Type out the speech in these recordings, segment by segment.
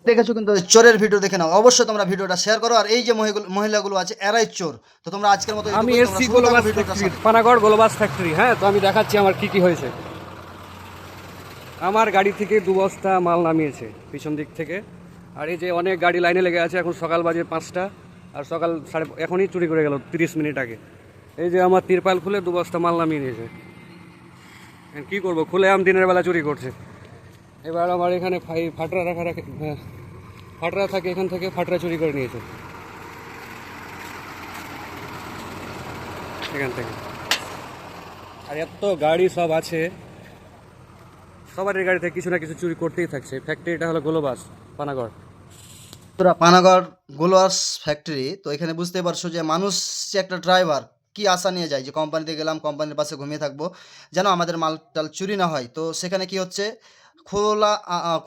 দেখেছো কিন্তু চোরের ভিডিও দেখে নাও, অবশ্যই তোমরা ভিডিওটা শেয়ার করো। আর এই যে মহিলাগুলো আছে এরাই চোর। তো তোমরা আজকের মতো আমি এসছি গোলবাস ফ্যাক্টরি, পানাগড় গোলবাস ফ্যাক্টরি। হ্যাঁ, তো আমি দেখাচ্ছি আমার কি হয়েছে। আমার গাড়ি থেকে 2 বস্তা মাল নামিয়েছে পিছন দিক থেকে। আর এই যে অনেক গাড়ি লাইনে লেগে আছে, এখন সকাল বাজে 5টা, আর সকাল এখনই চুরি করে গেল 30 মিনিট আগে। এই যে আমার তিরপাল খুলে 2 বস্তা মাল নামিয়ে নিয়েছে। কি করব, খুলে আম দিনের বেলা চুরি করছে। এবার আমার এখানে ফাটরা ফাটরা থাকে, এখান থেকে ফাটরা চুরি করে নিয়েছে এখান থেকে। আর এত গাড়ি সব আছে, সবারই গাড়ি থেকে কিছু না কিছু চুরি করতেই থাকছে। ফ্যাক্টরিটা হলো গোলবাস পানাগড়। তোরা পানাগড় গোলওয়ার্স ফ্যাক্টরি। তো এখানে বুঝতে পারছো যে মানুষ যে একটা ড্রাইভার কি আশা নিয়ে যায় যে কোম্পানিতে গেলাম, কোম্পানির পাশে ঘুমিয়ে থাকবো, যেন আমাদের মালটাল চুরি না হয়। তো সেখানে কি হচ্ছে,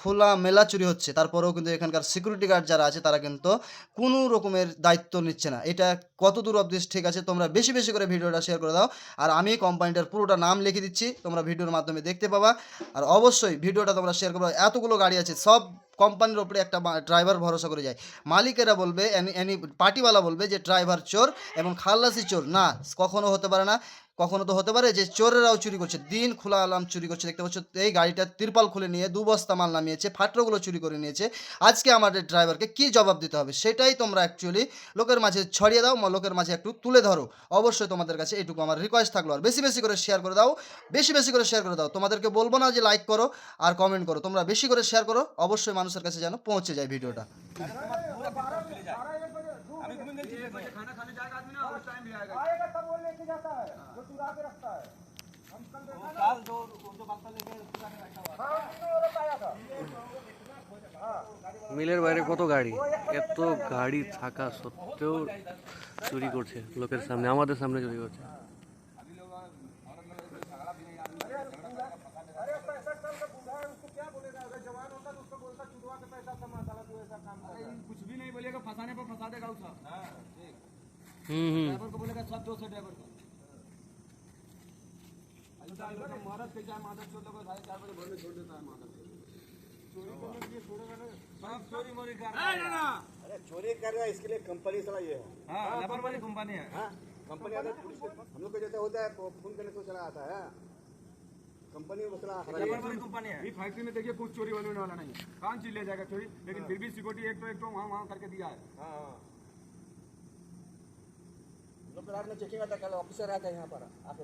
খোলা মেলা চুরি হচ্ছে। তারপরেও কিন্তু এখানকার সিকিউরিটি গার্ড যারা আছে তারা কিন্তু কোনো রকমের দায়িত্ব নিচ্ছে না। এটা কত দূর অবধি ঠিক আছে, তোমরা বেশি বেশি করে ভিডিওটা শেয়ার করে দাও। আর আমি কোম্পানিটার পুরোটা নাম লিখে দিচ্ছি, তোমরা ভিডিওর মাধ্যমে দেখতে পাবা। আর অবশ্যই ভিডিওটা তোমরা শেয়ার করো। এতগুলো গাড়ি আছে, সব কোম্পানির ওপরে একটা ড্রাইভার ভরসা করে যায়। মালিকেরা বলবে, এনি পার্টিওয়ালা বলবে যে ড্রাইভার চোর এবং খালাসি চোর। না, কখনো হতে পারে না। কখনো তো হতে পারে যে চোরেরাও চুরি করছে, দিন খোলা আলাম চুরি করছে। দেখতে পাচ্ছ এই গাড়িটা তিরপাল খুলে নিয়ে 2 বস্তা মাল নামিয়েছে, ফাটরগুলো চুরি করে নিয়েছে। আজকে আমাদের ড্রাইভারকে কি জবাব দিতে হবে সেটাই তোমরা অ্যাকচুয়ালি লোকের মাঝে ছড়িয়ে দাও, লোকের মাঝে একটু তুলে ধরো। অবশ্যই তোমাদের কাছে এইটুকু আমার রিকোয়েস্ট থাকলো। আর বেশি বেশি করে শেয়ার করে দাও, বেশি বেশি করে শেয়ার করে দাও। তোমাদেরকে বলবো না যে লাইক করো আর কমেন্ট করো, তোমরা বেশি করে শেয়ার করো, অবশ্যই মানুষের কাছে যেন পৌঁছে যায় ভিডিওটা। মিলের বাইরে কত গাড়ি, এত গাড়ি থাকা সত্ত্বেও চুরি করছে লোকের সামনে, আমাদের সামনে চুরি করছে। चोरी कर रहा है, इसके लिए कंपनी साला ये है। लापरवाही कंपनी है। कंपनी अगर पुलिस हम लोग को जैसे होता है फोन करने को चला आता है, कंपनी मसला लापरवाही कंपनी है। फैक्ट्री में देखिए कुछ चोरी होने वाला नहीं, कौन चीज ले जाएगा चोरी, लेकिन फिर भी सिक्योरिटी एक तो वहाँ करके दिया है। लोग रात में चेकिंग आता, कल ऑफिसर आता है यहाँ पर आके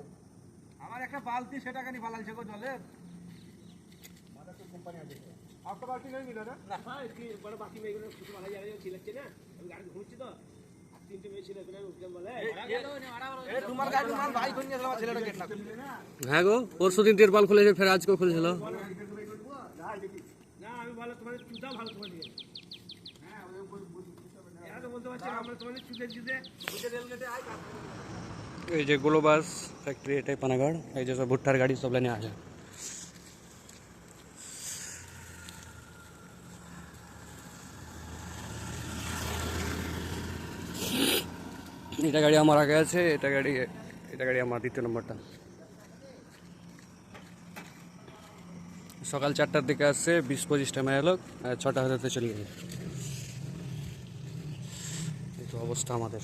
हमारे एक बाल्टी सेटा का नहीं फालाल को चले माता तो कंपनी आ जाए। आपका बाल्टी नहीं मिला ना? हाँ, इसकी बड़ा बाल्टी में कुछ वाला जा रहा है छिलके ना, हम गाड़ी घूमची तो तीन में छिलके ना उसके बोले ए तुम्हार गाड़ी मान भाई कोन ने ছেলেটা গেট না। হ্যাঁ গো, পরশুদিন তিরপাল খুলেছে, ফের আজকেও খুলেছিল। না আমি বলে তোমাদের চুদা ভালো তোমার দিয়ে। হ্যাঁ ওই यार तो बोलते बच्चे আমরা তোমাদের চুদে চুদে বুঝে রেল গেটে আই কাজ। এই যে গোলবাস ফ্যাক্টরি, এটাই পানাগড়। এই যে সব ভুট্টার গাড়ি সব লাইনে আসে। এটা গাড়ি আমার আগে আছে, এটা গাড়ি আমার দ্বিতীয় নম্বরটা। সকাল 4টার দিকে আসছে, 20-25টা মেয়ে লোক, 6টা হতে চলে গেছে। এই তো অবস্থা আমাদের।